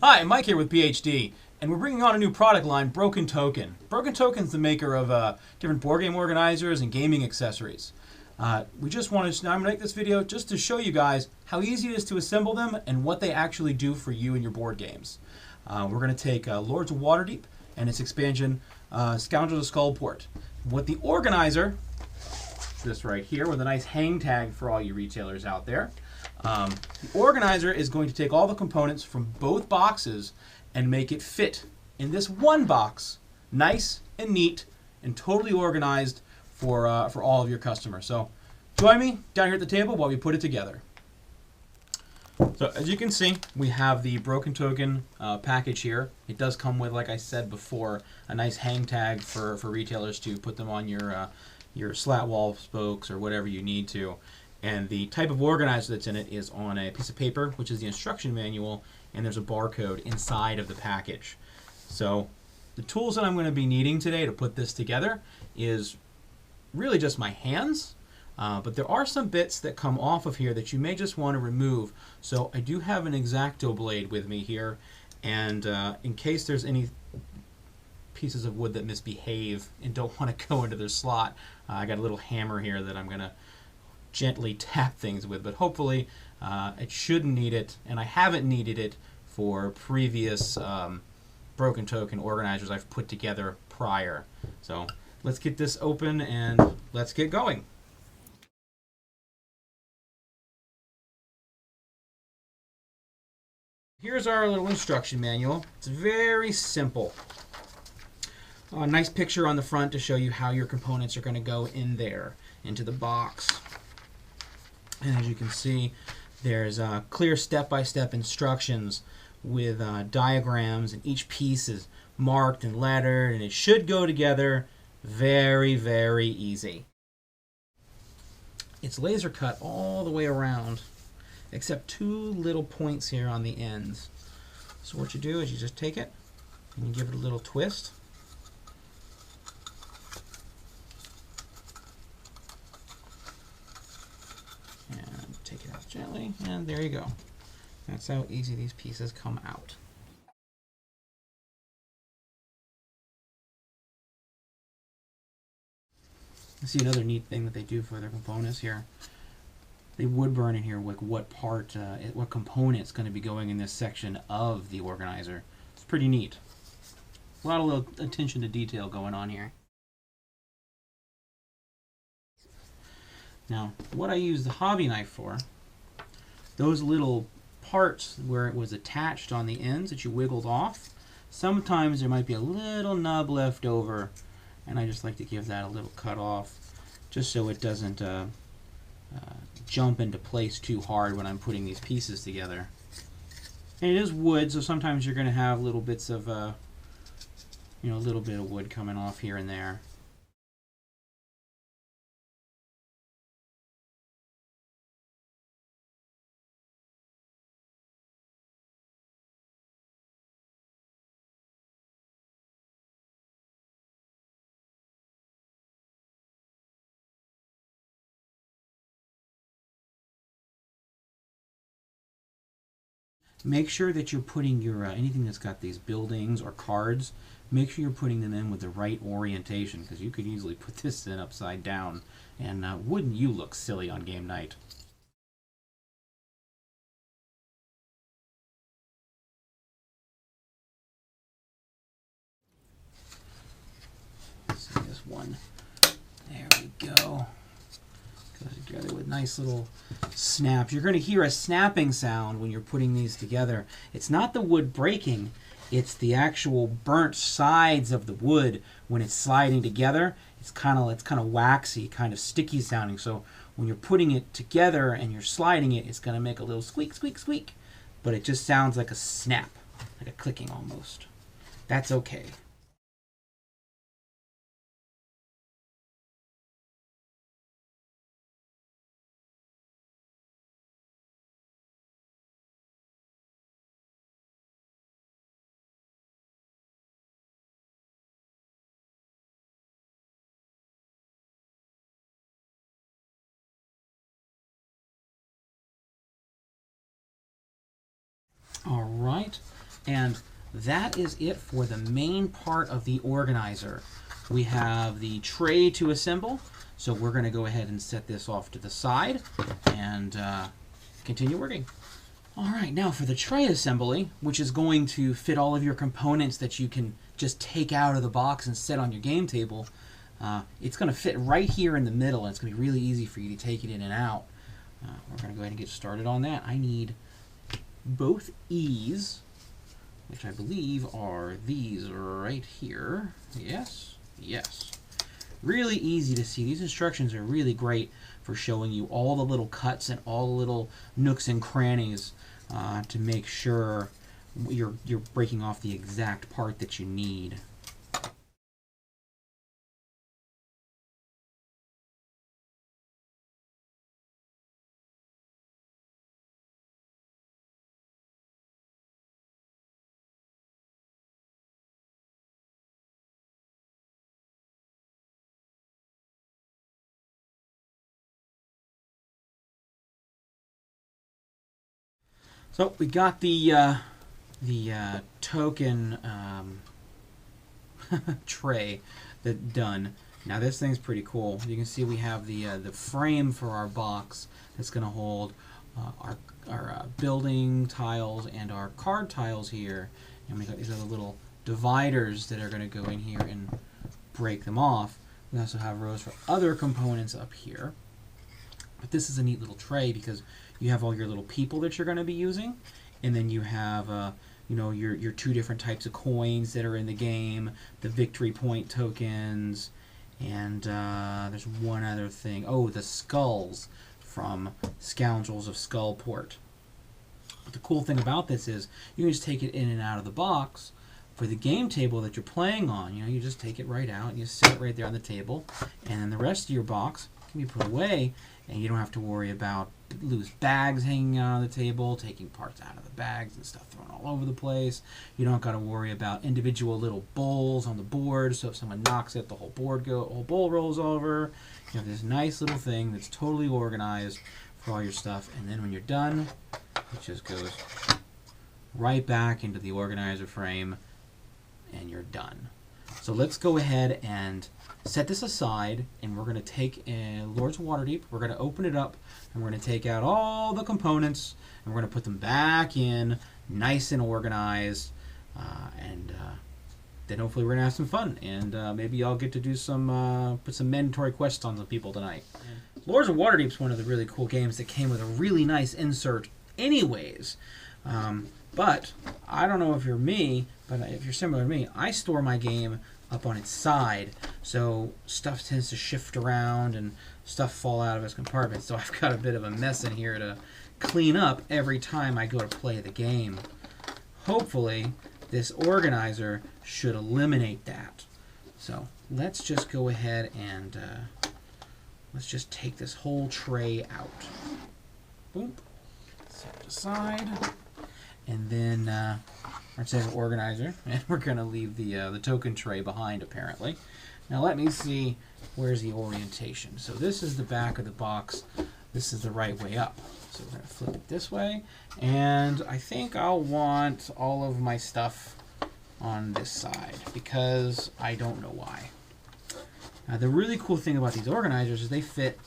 Hi, Mike here with PhD, and we're bringing on a new product line, Broken Token. Broken Token's the maker of different board game organizers and gaming accessories. We just wanted to now make this video just to show you guys how easy it is to assemble them and what they actually do for you and your board games. We're going to take Lords of Waterdeep and its expansion, Scoundrels of Skullport. What the organizer, this right here with a nice hang tag for all you retailers out there. The organizer is going to take all the components from both boxes and make it fit in this one box, nice and neat and totally organized for all of your customers. So join me down here at the table while we put it together. So as you can see, we have the Broken Token package here. It does come with, like I said before, a nice hang tag for retailers to put them on your slat wall spokes or whatever you need to. And the type of organizer that's in it is on a piece of paper, which is the instruction manual, and there's a barcode inside of the package. So the tools that I'm going to be needing today to put this together is really just my hands, but there are some bits that come off of here that you may just want to remove. So I do have an X-Acto blade with me here, and in case there's any pieces of wood that misbehave and don't want to go into their slot, I got a little hammer here that I'm going to gently tap things with, but hopefully it shouldn't need it, and I haven't needed it for previous Broken Token organizers I've put together prior. So let's get this open and let's get going. Here's our little instruction manual. It's very simple. A nice picture on the front to show you how your components are going to go in there into the box. And as you can see, there's clear step-by-step instructions with diagrams, and each piece is marked and lettered, and it should go together very, very easy. It's laser cut all the way around, except two little points here on the ends. So what you do is you just take it and you give it a little twist. Take it out gently, and there you go. That's how easy these pieces come out. You see another neat thing that they do for their components here. They wood burn in here like what part, what component is going to be going in this section of the organizer. It's pretty neat. A lot of little attention to detail going on here. Now, what I use the hobby knife for, those little parts where it was attached on the ends that you wiggled off, sometimes there might be a little nub left over, and I just like to give that a little cut off just so it doesn't jump into place too hard when I'm putting these pieces together. And it is wood, so sometimes you're going to have little bits of, a little bit of wood coming off here and there. Make sure that you're putting your anything that's got these buildings or cards, make sure you're putting them in with the right orientation, because you could easily put this in upside down, and wouldn't you look silly on game night? Let's see this one. There we go. Goes together with nice little snaps. You're going to hear a snapping sound when you're putting these together. It's not the wood breaking, it's the actual burnt sides of the wood when it's sliding together. It's kind of waxy, kind of sticky sounding. So when you're putting it together and you're sliding it, it's going to make a little squeak, squeak, squeak. But it just sounds like a snap, like a clicking almost. That's okay. All right, And that is it for the main part of the organizer. We have the tray to assemble, so we're going to go ahead and set this off to the side and continue working. All right, now for the tray assembly, which is going to fit all of your components that you can just take out of the box and set on your game table. It's going to fit right here in the middle, and it's going to be really easy for you to take it in and out. We're going to go ahead and get started on that. I need both E's, which I believe are these right here. Yes, yes. Really easy to see. These instructions are really great for showing you all the little cuts and all the little nooks and crannies to make sure you're breaking off the exact part that you need. So we got the token tray done. Now this thing's pretty cool. You can see we have the frame for our box that's going to hold our building tiles and our card tiles here, and we got these other little dividers that are going to go in here and break them off. We also have rows for other components up here. But this is a neat little tray because you have all your little people that you're going to be using, and then you have you know, your two different types of coins that are in the game, the victory point tokens, and there's one other thing. Oh, the skulls from Scoundrels of Skullport. But the cool thing about this is you can just take it in and out of the box. For the game table that you're playing on, you know, you just take it right out and you set it right there on the table, and then the rest of your box can be put away, and you don't have to worry about loose bags hanging out on the table, taking parts out of the bags and stuff thrown all over the place. You don't got to worry about individual little bowls on the board, so if someone knocks it, the whole bowl rolls over. You have this nice little thing that's totally organized for all your stuff, and then when you're done, it just goes right back into the organizer frame, and you're done. So let's go ahead and set this aside, and we're going to take Lords of Waterdeep, we're going to open it up, and we're going to take out all the components, and we're going to put them back in, nice and organized, and then hopefully we're going to have some fun, and maybe I'll get to do some, put some mandatory quests on some people tonight. Lords of Waterdeep is one of the really cool games that came with a really nice insert anyways. But I don't know if you're me, but if you're similar to me, I store my game up on its side, so stuff tends to shift around and stuff fall out of its compartment, so I've got a bit of a mess in here to clean up every time I go to play the game. Hopefully this organizer should eliminate that. So let's just go ahead and let's just take this whole tray out. Boom. Set it aside. And then our second organizer, and we're going to leave the token tray behind apparently. Now let me see, where's the orientation. So this is the back of the box. This is the right way up. So we're going to flip it this way. And I think I'll want all of my stuff on this side because I don't know why. Now the really cool thing about these organizers is they fit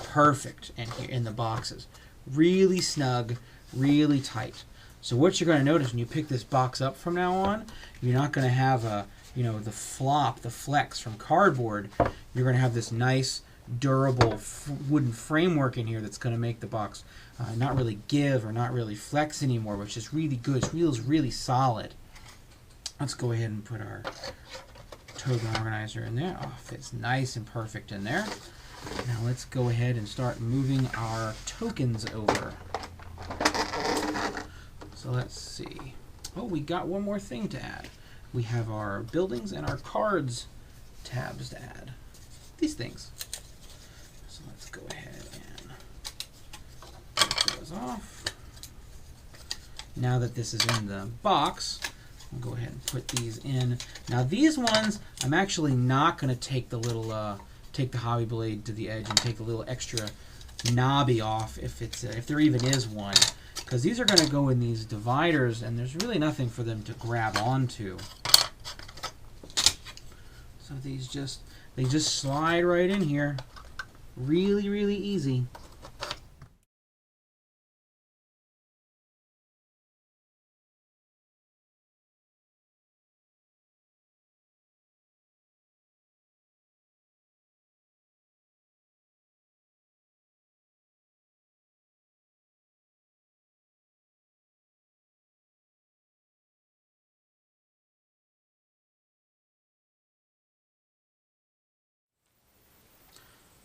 perfect in here in the boxes. Really snug, really tight. So what you're going to notice when you pick this box up from now on, you're not going to have a, you know, the flex from cardboard. You're going to have this nice, durable wooden framework in here that's going to make the box not really give or not really flex anymore, which is really good. It feels really solid. Let's go ahead and put our token organizer in there. Oh, fits nice and perfect in there. Now let's go ahead and start moving our tokens over. So let's see. Oh, we got one more thing to add. We have our buildings and our cards tabs to add. These things. So let's go ahead and take those off. Now that this is in the box, we'll go ahead and put these in. Now these ones, I'm actually not going to take the little, take the hobby blade to the edge and take a little extra knobby off if it's if there even is one. because these are going to go in these dividers, and there's really nothing for them to grab onto. So these just slide right in here. Really, really easy.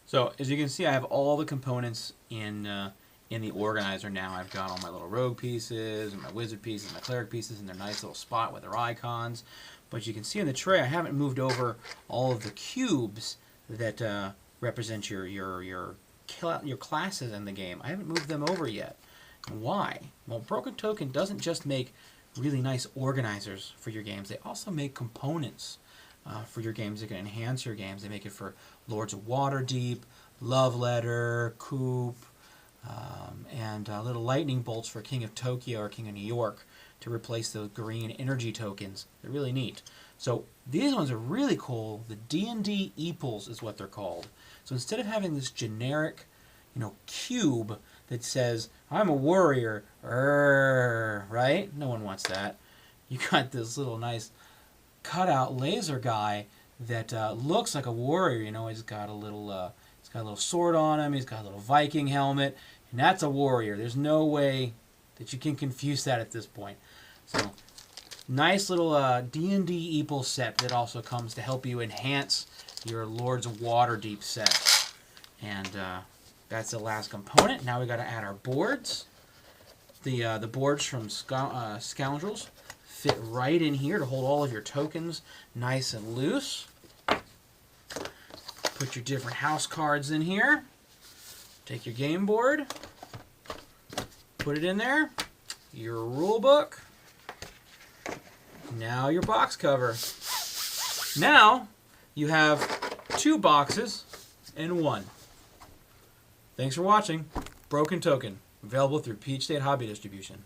So as you can see, I have all the components in the organizer now. I've got all my little rogue pieces and my wizard pieces, my cleric pieces in their nice little spot with their icons. But you can see in the tray, I haven't moved over all of the cubes that represent your classes in the game. I haven't moved them over yet. Why? Well, Broken Token doesn't just make really nice organizers for your games. They also make components for your games that can enhance your games. They make it for Lords of Waterdeep, Love Letter, Coop, and little lightning bolts for King of Tokyo or King of New York to replace those green energy tokens. They're really neat. So these ones are really cool. The D&D Eeples is what they're called. So instead of having this generic, cube that says, I'm a warrior, right? No one wants that. You got this little nice cutout laser guy that looks like a warrior. He's got a little sword on him. He's got a little Viking helmet, and that's a warrior. There's no way that you can confuse that at this point. So, nice little D&D Eeple set that also comes to help you enhance your Lords of Waterdeep set. And that's the last component. Now we got to add our boards. The boards from Scoundrels fit right in here to hold all of your tokens nice and loose. Put your different house cards in here. Take your game board. Put it in there. Your rule book. Now your box cover. Now you have 2 boxes in 1. Thanks for watching. Broken Token, available through Peach State Hobby Distribution.